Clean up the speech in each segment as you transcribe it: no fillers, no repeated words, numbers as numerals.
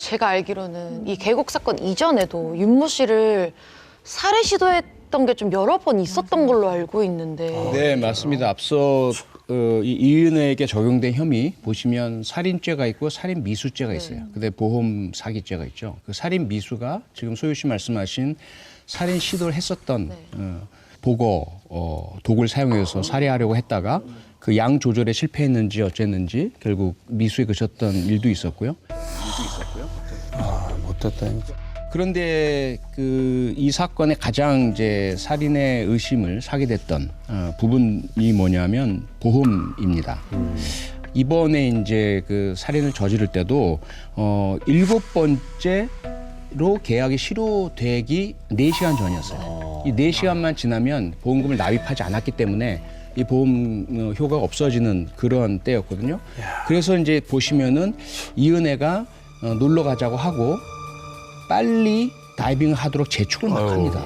제가 알기로는 이 계곡 사건 이전에도 윤모 씨를 살해 시도했던 게 좀 여러 번 있었던 걸로 알고 있는데. 네, 맞습니다. 앞서 이 이은혜에게 적용된 혐의 보시면 살인죄가 있고 살인 미수죄가 있어요. 근데 보험 사기죄가 있죠. 그 살인 미수가 지금 소유 씨 말씀하신 살인 시도를 했었던 보거 도구를 사용해서 살해하려고 했다가 그 양 조절에 실패했는지 어쨌는지 결국 미수에 그쳤던 일도 있었고요. 못했다니까. 그런데 이 사건의 가장 이제 살인의 의심을 사게 됐던 부분이 뭐냐면 보험입니다. 이번에 이제 그 살인을 저지를 때도 7번째로 계약이 실효되기 4시간 전이었어요. 이 4시간만 지나면 보험금을 납입하지 않았기 때문에 이 보험 효과가 없어지는 그런 때였거든요. 그래서 이제 보시면은 이은혜가 놀러 가자고 하고 빨리 다이빙을 하도록 재촉을 막 합니다.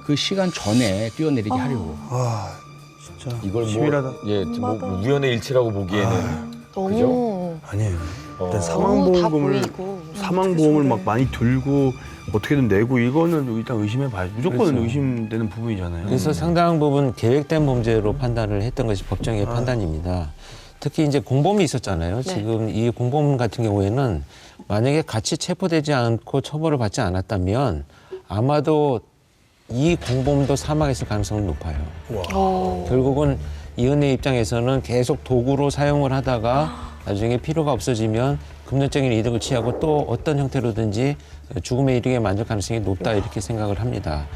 그 시간 전에 뛰어내리게 하려고. 아, 진짜. 이걸 치밀하다. 뭐 우연의 일치라고 보기에는 너무 아니에요. 일단 다 사망보험금을 보이고. 사망보험을 막 많이 들고 어떻게든 내고 이거는 일단 의심해봐야죠. 무조건 그렇죠. 의심되는 부분이잖아요. 그래서 상당 부분 계획된 범죄로 판단을 했던 것이 법정의 판단입니다. 특히 이제 공범이 있었잖아요. 지금 이 공범 같은 경우에는 만약에 같이 체포되지 않고 처벌을 받지 않았다면 아마도 이 공범도 사망했을 가능성은 높아요. 결국은 이은혜 입장에서는 계속 도구로 사용을 하다가 나중에 필요가 없어지면 금전적인 이득을 취하고 또 어떤 형태로든지 죽음에 이르게 만들 가능성이 높다 이렇게 생각을 합니다.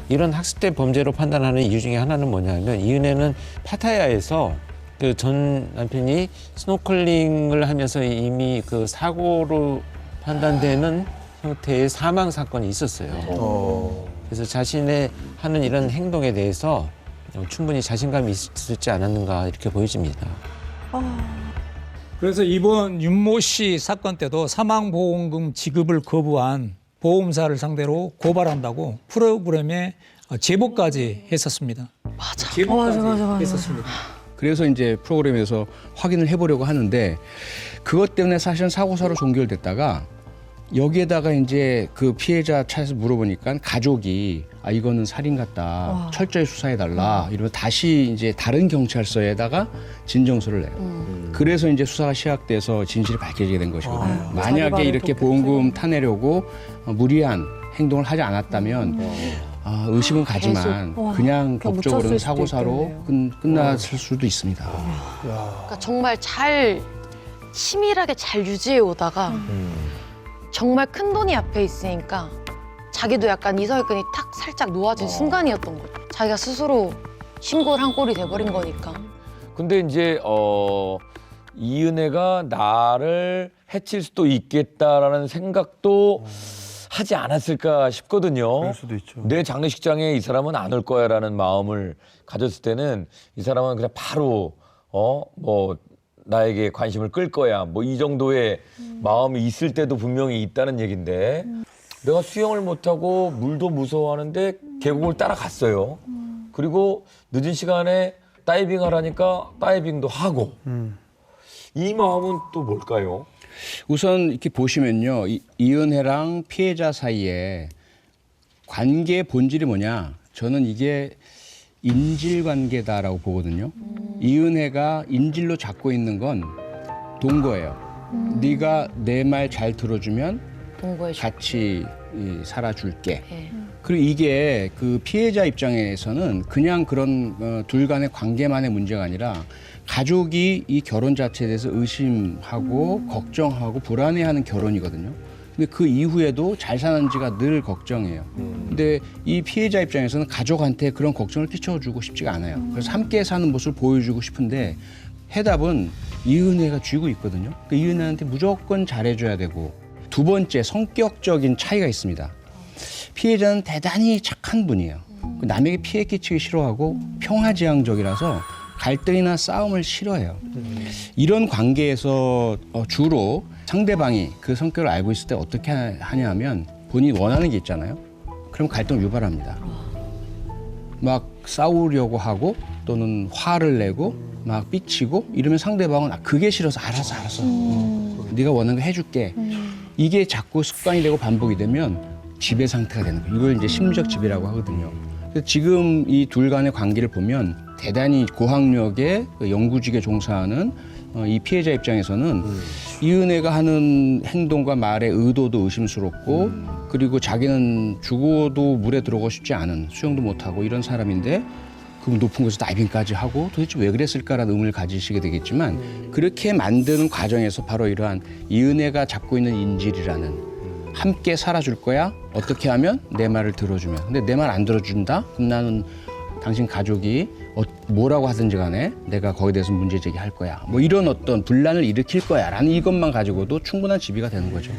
이런 학습된 범죄로 판단하는 이유 중에 하나는 뭐냐면 이은혜는 파타야에서 그 전 남편이 스노클링을 하면서 이미 그 사고로 판단되는 형태의 사망 사건이 있었어요. 그래서 자신의 하는 이런 행동에 대해서 충분히 자신감이 있었지 않았는가 이렇게 보여집니다. 그래서 이번 윤모 씨 사건 때도 사망보험금 지급을 거부한 보험사를 상대로 고발한다고 프로그램에 제보까지 했었습니다. 맞아. 제보까지 했었습니다. 그래서 이제 프로그램에서 확인을 해보려고 하는데 그것 때문에 사실은 사고사로 종결됐다가 여기에다가 이제 그 피해자 차에서 물어보니까 가족이 이거는 살인 같다. 철저히 수사해달라. 이러면 다시 이제 다른 경찰서에다가 진정서를 내요. 그래서 이제 수사가 시작돼서 진실이 밝혀지게 된 것이거든요. 만약에 이렇게 보험금 타내려고 무리한 행동을 하지 않았다면 의심은 가지만 그냥 법적으로는 사고사로 끝났을 수도 있습니다. 그러니까 정말 잘 치밀하게 잘 유지해 오다가 정말 큰 돈이 앞에 있으니까 자기도 약간 이성의끈이 탁 살짝 놓아진 순간이었던 거죠. 자기가 스스로 신고를 한 꼴이 돼버린 거니까. 근데 이제 이은혜가 나를 해칠 수도 있겠다라는 생각도 하지 않았을까 싶거든요. 그럴 수도 있죠. 내 장례식장에 이 사람은 안 올 거야라는 마음을 가졌을 때는 이 사람은 그냥 바로 뭐 나에게 관심을 끌 거야. 뭐 이 정도의 마음이 있을 때도 분명히 있다는 얘긴데 내가 수영을 못하고 물도 무서워하는데 계곡을 따라갔어요. 그리고 늦은 시간에 다이빙 하라니까 다이빙도 하고 이 마음은 또 뭘까요? 우선 이렇게 보시면요. 이은혜랑 피해자 사이에 관계의 본질이 뭐냐. 저는 이게 인질관계다라고 보거든요. 이은혜가 인질로 잡고 있는 건 동거예요. 네가 내 말 잘 들어주면 동거해 줘. 같이 살아줄게. 네. 그리고 이게 그 피해자 입장에서는 그냥 그런 둘 간의 관계만의 문제가 아니라 가족이 이 결혼 자체에 대해서 의심하고 걱정하고 불안해하는 결혼이거든요. 근데 그 이후에도 잘 사는지가 늘 걱정이에요. 근데 이 피해자 입장에서는 가족한테 그런 걱정을 끼쳐주고 싶지가 않아요. 그래서 함께 사는 모습을 보여주고 싶은데 해답은 이은혜가 쥐고 있거든요. 그러니까 이은혜한테 무조건 잘해줘야 되고 두 번째 성격적인 차이가 있습니다. 피해자는 대단히 착한 분이에요. 남에게 피해 끼치기 싫어하고 평화지향적이라서 갈등이나 싸움을 싫어해요. 이런 관계에서 주로 상대방이 그 성격을 알고 있을 때 어떻게 하냐면 본인이 원하는 게 있잖아요. 그럼 갈등을 유발합니다. 막 싸우려고 하고 또는 화를 내고 막 삐치고 이러면 상대방은 그게 싫어서 알았어. 네가 원하는 거 해줄게. 이게 자꾸 습관이 되고 반복이 되면 지배 상태가 되는 거예요. 이걸 이제 심리적 지배라고 하거든요. 그래서 지금 이 둘 간의 관계를 보면 대단히 고학력의 연구직에 종사하는 이 피해자 입장에서는 이은혜가 하는 행동과 말의 의도도 의심스럽고 그리고 자기는 죽어도 물에 들어가고 싶지 않은 수영도 못하고 이런 사람인데 그 높은 곳에서 다이빙까지 하고 도대체 왜 그랬을까라는 의문을 가지시게 되겠지만 그렇게 만드는 과정에서 바로 이러한 이은혜가 잡고 있는 인질이라는 함께 살아줄 거야? 어떻게 하면 내 말을 들어주면. 근데 내 말 안 들어준다? 그럼 나는 당신 가족이 뭐라고 하든지 간에 내가 거기에 대해서 문제 제기할 거야. 뭐 이런 어떤 분란을 일으킬 거야 라는 이것만 가지고도 충분한 지비가 되는 거죠.